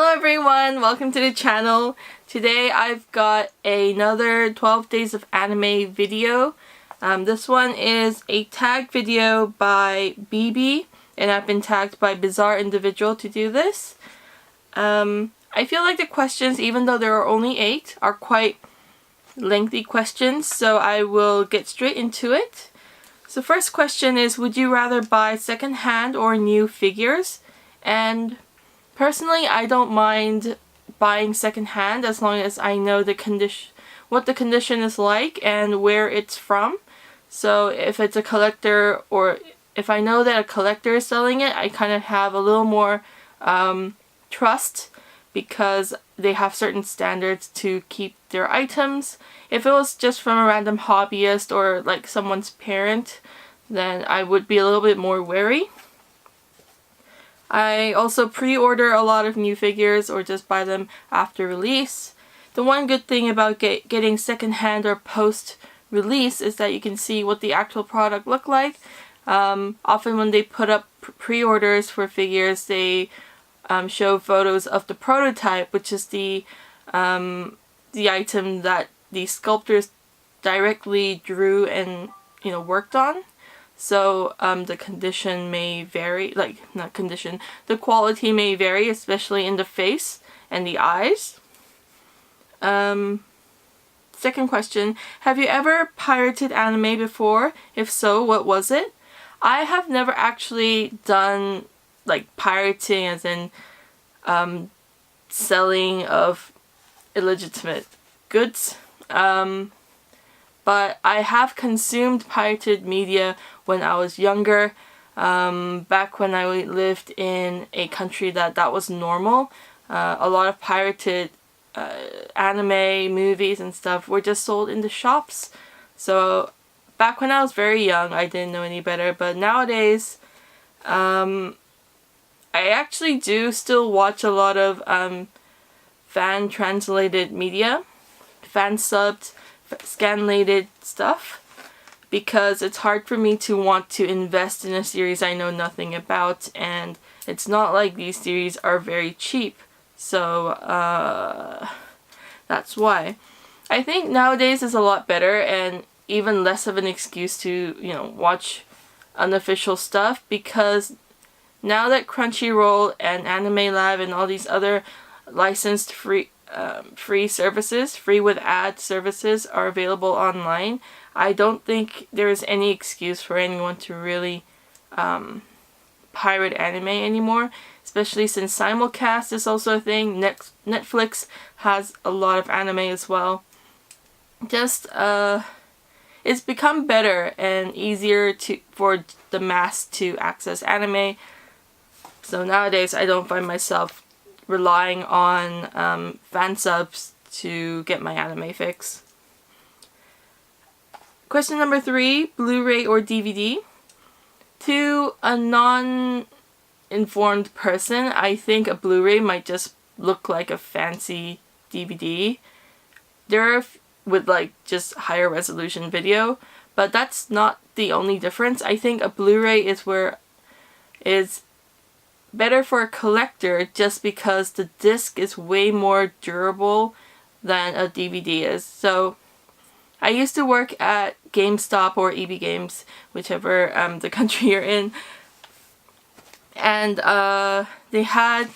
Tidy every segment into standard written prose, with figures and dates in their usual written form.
Hello everyone, welcome to the channel. Today I've got another 12 Days of Anime video. This one is a tag video by BB, and I've been tagged by Bizarre Individual to do this. I feel like the questions, even though there are only 8, are quite lengthy questions, so I will get straight into it. So first question is, would you rather buy second-hand or new figures? And personally, I don't mind buying second-hand as long as I know the condition, what the condition is like and where it's from. So if it's a collector, or if I know that a collector is selling it, I kind of have a little more trust because they have certain standards to keep their items. If it was just from a random hobbyist or like someone's parent, then I would be a little bit more wary. I also pre-order a lot of new figures or just buy them after release. The one good thing about getting secondhand or post-release is that you can see what the actual product looked like. Often when they put up pre-orders for figures, they show photos of the prototype, which is the item that the sculptors directly drew and worked on. So the condition may vary, the quality may vary, especially in the face and the eyes. Second question, have you ever pirated anime before? If so, what was it? I have never actually done pirating as in selling of illegitimate goods. But I have consumed pirated media when I was younger. Back when I lived in a country that was normal. A lot of pirated anime, movies and stuff were just sold in the shops. So back when I was very young, I didn't know any better. But nowadays, I actually do still watch a lot of fan-translated media, fan-subbed, scanlated stuff, because it's hard for me to want to invest in a series I know nothing about, and it's not like these series are very cheap. So that's why. I think nowadays is a lot better and even less of an excuse to, watch unofficial stuff, because now that Crunchyroll and Anime Lab and all these other licensed free services, free with ad services, are available online, I don't think there is any excuse for anyone to really pirate anime anymore, especially since simulcast is also a thing. Netflix has a lot of anime as well. Just it's become better and easier for the mass to access anime. So nowadays I don't find myself relying on fan subs to get my anime fix. Question number 3, Blu-ray or DVD? To a non-informed person, I think a Blu-ray might just look like a fancy DVD. There are with just higher resolution video, but that's not the only difference. I think a Blu-ray is better for a collector just because the disc is way more durable than a DVD is. So I used to work at GameStop or EB Games, whichever the country you're in, and they had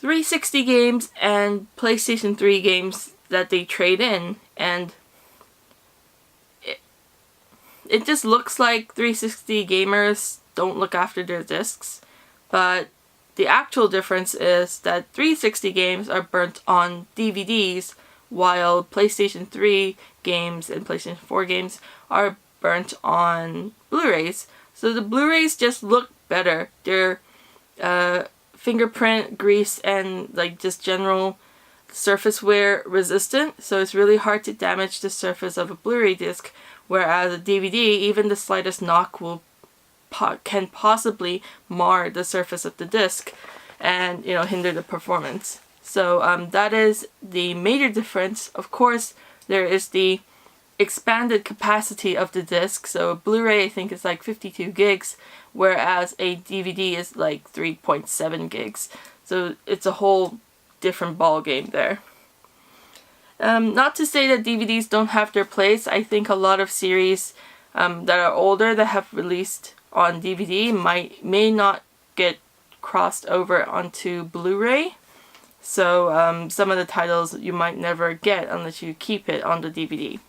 360 games and PlayStation 3 games that they trade in, and it just looks like 360 gamers don't look after their discs. But the actual difference is that 360 games are burnt on DVDs, while PlayStation 3 games and PlayStation 4 games are burnt on Blu-rays. So the Blu-rays just look better. They're fingerprint, grease, and just general surface wear resistant, so it's really hard to damage the surface of a Blu-ray disc, whereas a DVD, even the slightest knock can possibly mar the surface of the disc and hinder the performance. So that is the major difference. Of course, there is the expanded capacity of the disc. So a Blu-ray I think is 52 gigs, whereas a DVD is 3.7 gigs. So it's a whole different ball game there. Not to say that DVDs don't have their place. I think a lot of series that are older that have released on DVD may not get crossed over onto Blu-ray. So some of the titles you might never get unless you keep it on the DVD.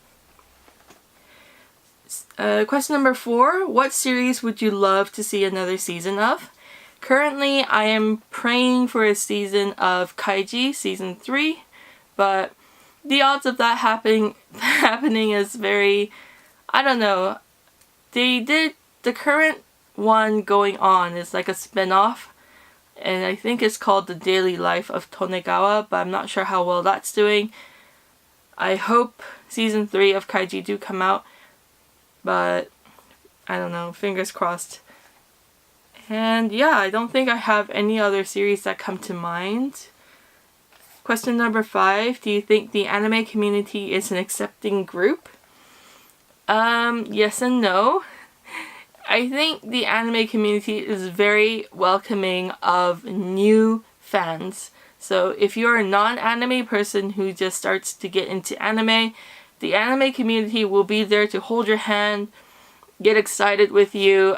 Question number 4. What series would you love to see another season of? Currently, I am praying for a season of Kaiji, season 3, but the odds of that happening is very, I don't know. The current one going on is like a spin-off, and I think it's called The Daily Life of Tonegawa, but I'm not sure how well that's doing. I hope season 3 of Kaiji do come out, but I don't know, fingers crossed. And yeah, I don't think I have any other series that come to mind. Question number 5. Do you think the anime community is an accepting group? Yes and no. I think the anime community is very welcoming of new fans. So if you're a non-anime person who just starts to get into anime, the anime community will be there to hold your hand, get excited with you,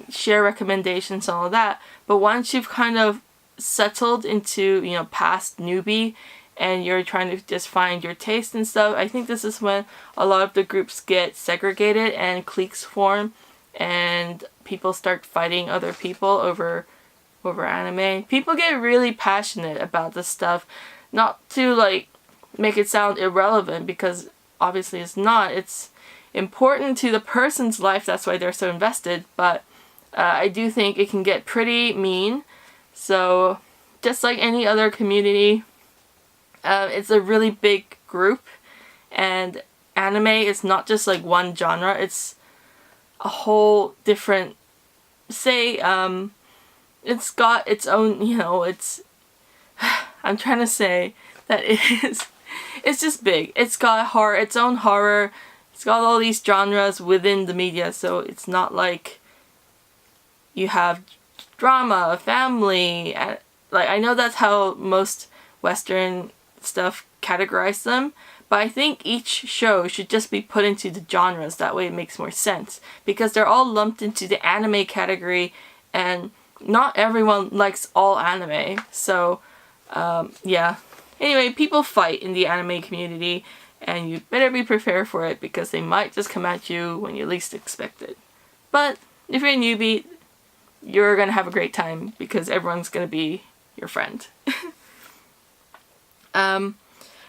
share recommendations and all that. But once you've kind of settled into, past newbie and you're trying to just find your taste and stuff, I think this is when a lot of the groups get segregated and cliques form and people start fighting other people over anime. People get really passionate about this stuff, not to make it sound irrelevant, because obviously it's not. It's important to the person's life, that's why they're so invested, but I do think it can get pretty mean. So just like any other community, it's a really big group, and anime is not just like one genre, it's a whole different, it's got its own, it's, I'm trying to say that it's just big. It's got horror, its own horror, it's got all these genres within the media, so it's not like you have drama, family, I know that's how most Western stuff categorize them, but I think each show should just be put into the genres, that way it makes more sense, because they're all lumped into the anime category, and not everyone likes all anime, so yeah. Anyway, people fight in the anime community, and you better be prepared for it, because they might just come at you when you least expect it. But if you're a newbie, you're gonna have a great time, because everyone's gonna be your friend.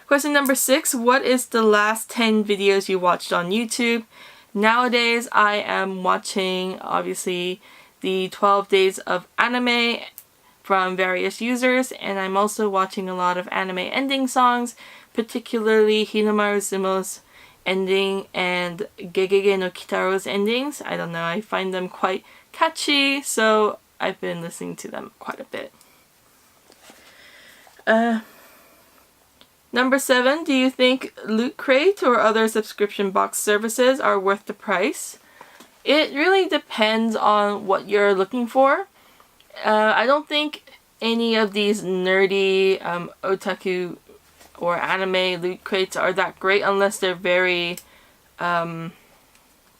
Question number 6. What is the last 10 videos you watched on YouTube? Nowadays, I am watching, obviously, the 12 days of anime from various users, and I'm also watching a lot of anime ending songs, particularly Hinomaru Zumo's ending and Gegege no Kitaro's endings. I don't know, I find them quite catchy, so I've been listening to them quite a bit. Number 7, do you think Loot Crate or other subscription box services are worth the price? It really depends on what you're looking for. I don't think any of these nerdy otaku or anime loot crates are that great unless they're very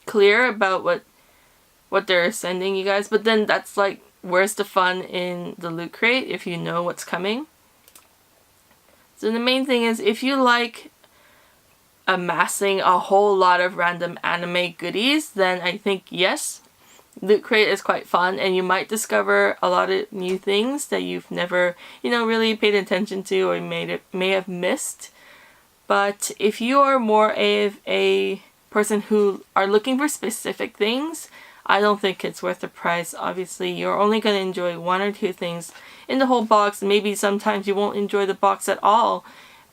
clear about what they're sending you guys. But then that's like, where's the fun in the loot crate if you know what's coming? So the main thing is, if you like amassing a whole lot of random anime goodies, then I think yes, Loot Crate is quite fun, and you might discover a lot of new things that you've never, really paid attention to or may have missed. But if you are more of a person who are looking for specific things, I don't think it's worth the price. Obviously, you're only going to enjoy 1 or 2 things in the whole box. Maybe sometimes you won't enjoy the box at all,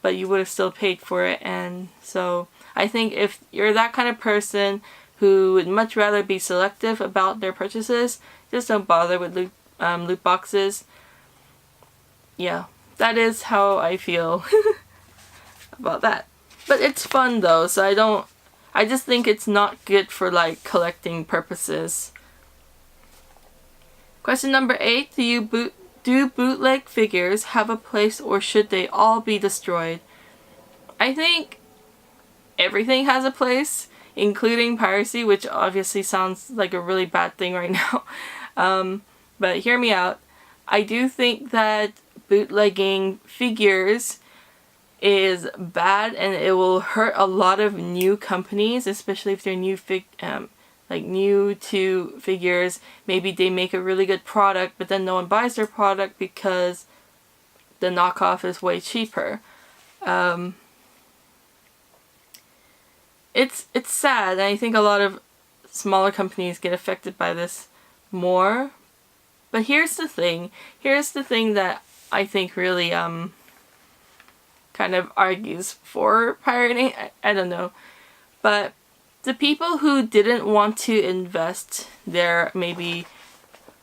but you would have still paid for it. And so I think if you're that kind of person who would much rather be selective about their purchases, just don't bother with loot boxes. Yeah, that is how I feel about that. But it's fun though, so I just think it's not good for collecting purposes. Question number 8, do you Do bootleg figures have a place, or should they all be destroyed? I think everything has a place, including piracy, which obviously sounds like a really bad thing right now. But hear me out. I do think that bootlegging figures is bad, and it will hurt a lot of new companies, especially if they're new to figures. Maybe they make a really good product, but then no one buys their product because the knockoff is way cheaper. It's sad, and I think a lot of smaller companies get affected by this more. But here's the thing that I think really kind of argues for pirating. I don't know. But the people who didn't want to invest their maybe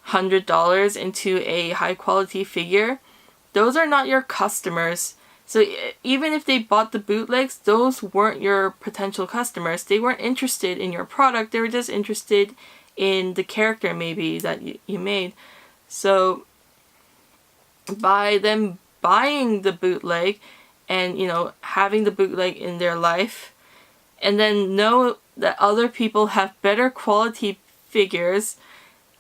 $100 into a high quality figure, those are not your customers. So even if they bought the bootlegs, those weren't your potential customers. They weren't interested in your product. They were just interested in the character maybe that you made. So by them buying the bootleg and, you know, having the bootleg in their life, and then know that other people have better quality figures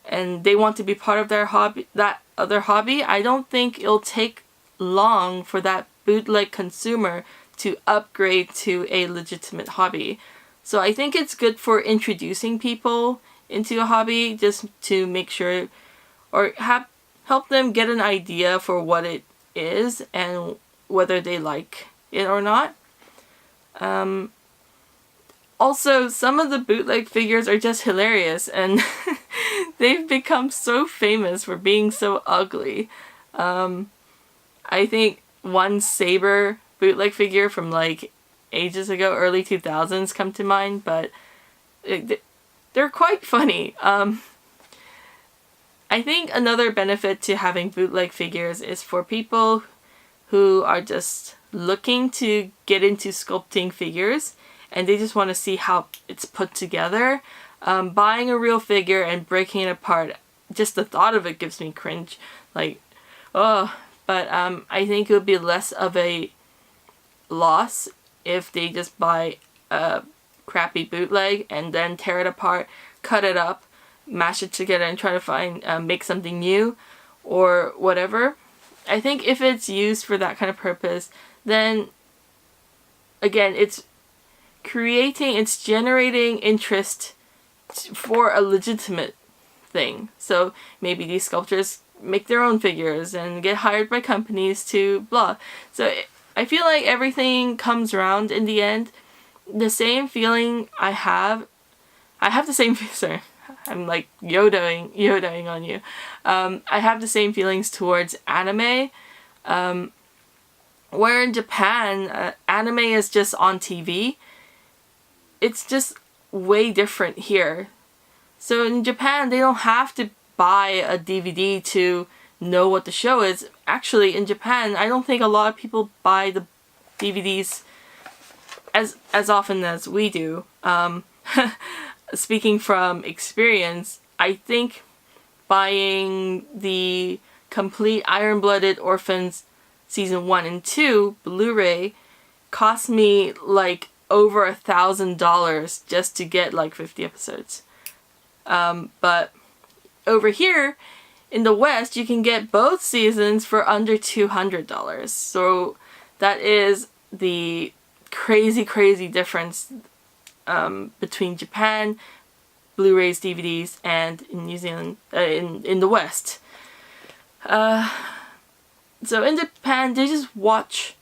and they want to be part of their hobby, that other hobby, I don't think it'll take long for that bootleg consumer to upgrade to a legitimate hobby. So I think it's good for introducing people into a hobby, just to make sure, or help them get an idea for what it is and whether they like it or not. Also, some of the bootleg figures are just hilarious, and they've become so famous for being so ugly. I think one Saber bootleg figure from like ages ago, early 2000s, come to mind, but they're quite funny. I think another benefit to having bootleg figures is for people who are just looking to get into sculpting figures and they just want to see how it's put together. Buying a real figure and breaking it apart, just the thought of it gives me cringe. Like, oh. But I think it would be less of a loss if they just buy a crappy bootleg and then tear it apart, cut it up, mash it together and try to make something new or whatever. I think if it's used for that kind of purpose, then again, it's generating interest for a legitimate thing. So maybe these sculptors make their own figures and get hired by companies to blah. So I feel like everything comes around in the end. The same feeling I have the same, sorry, I'm like yodaing on you. I have the same feelings towards anime, where in Japan, anime is just on TV. It's just way different here. So in Japan, they don't have to buy a DVD to know what the show is. Actually, in Japan, I don't think a lot of people buy the DVDs as often as we do. Speaking from experience, I think buying the complete Iron-Blooded Orphans Season 1 and 2 Blu-ray cost me like over $1,000 just to get like 50 episodes. But over here in the West, you can get both seasons for under $200. So that is the crazy difference between Japan, Blu-rays, DVDs, and in New Zealand, in the West. So in Japan, they just watch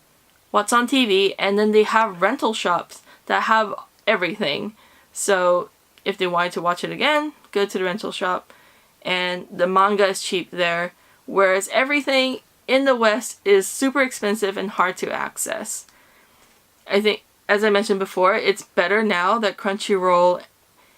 what's on TV, and then they have rental shops that have everything. So if they wanted to watch it again, go to the rental shop, and the manga is cheap there, whereas everything in the West is super expensive and hard to access. I think, as I mentioned before, it's better now that Crunchyroll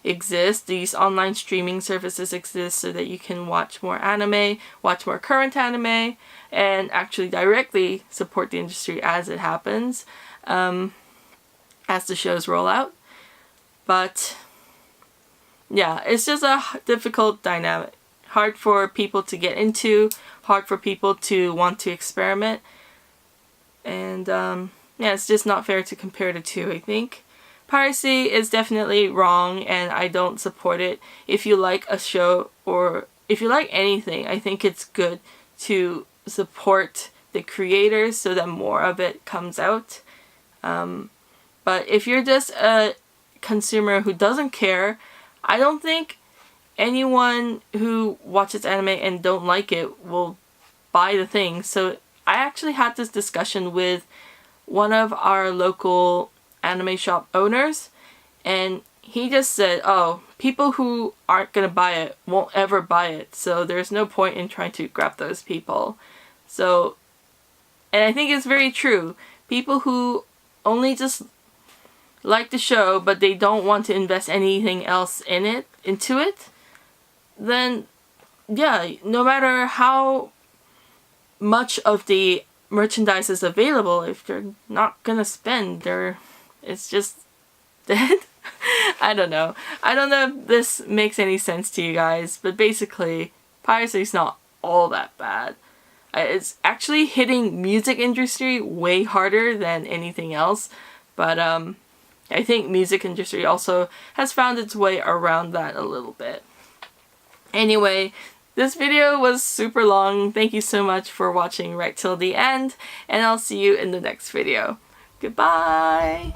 exists. These online streaming services exist so that you can watch more anime, watch more current anime, and actually directly support the industry as it happens, as the shows roll out. But yeah, it's just a difficult dynamic hard for people to get into, hard for people to want to experiment. And yeah, it's just not fair to compare the two, I think. Piracy is definitely wrong, and I don't support it. If you like a show, or if you like anything, I think it's good to support the creators so that more of it comes out. But if you're just a consumer who doesn't care, I don't think anyone who watches anime and don't like it will buy the thing. So I actually had this discussion with one of our local anime shop owners, and he just said, oh, people who aren't gonna buy it won't ever buy it, so there's no point in trying to grab those people. So, and I think it's very true. People who only just like the show but they don't want to invest anything else into it, then yeah, no matter how much of the merchandise is available, if they're not gonna spend, it's just dead. I don't know if this makes any sense to you guys, but basically piracy's not all that bad. It's actually hitting music industry way harder than anything else, but I think music industry also has found its way around that a little bit. Anyway, this video was super long. Thank you so much for watching right till the end, and I'll see you in the next video. Goodbye!